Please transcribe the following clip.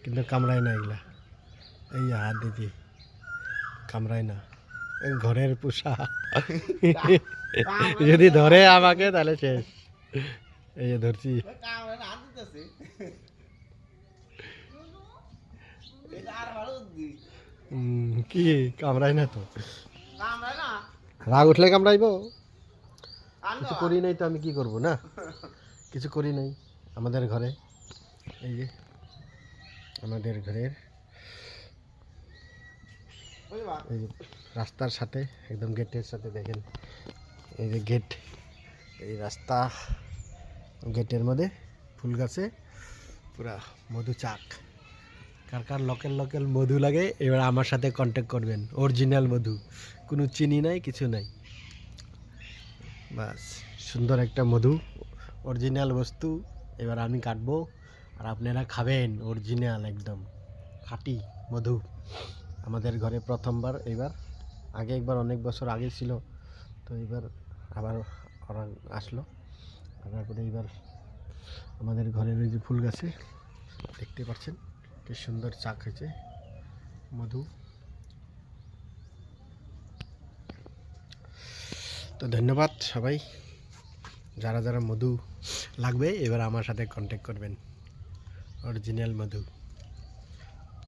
কিন্তু কামড়ায় না এগুলা। এই যে হাত দিদি কামড়ায় না, এই ঘরের পোষা। যদি ধরে আমাকে তাহলে শেষ। এই যে ধরছি। কি কামড়ায় না তো, রাগ উঠলে কামড়াইবো। কিছু করি নাই তো আমি কি করব, না কিছু করি নাই। আমাদের ঘরে এই যে আমাদের ঘরের এই যে রাস্তার সাথে একদম গেটের সাথে দেখেন, এই যে গেট, এই রাস্তা, গেটের মধ্যে ফুল গাছে পুরা মধু চাক। কার কার লোকাল লোকাল মধু লাগে এবার আমার সাথে কন্ট্যাক্ট করবেন। অরিজিনাল মধু, কোনো চিনি নাই, কিছু নাই, বাস সুন্দর একটা মধু, অরিজিনাল বস্তু। এবার আমি কাটবো আর আপনারা খাবেন অরিজিনাল একদম খাঁটি মধু। আমাদের ঘরে প্রথমবার এবার, আগে একবার অনেক বছর আগে ছিল, তো এবার আবার ওরা আসলো, তারপরে এবার আমাদের ঘরের ওই যে ফুল গাছে দেখতে পাচ্ছেন কি সুন্দর চাক হয়েছে মধু। তো ধন্যবাদ সবাই, যারা যারা মধু লাগবে এবার আমার সাথে কন্ট্যাক্ট করবেন, অরিজিনাল মধু।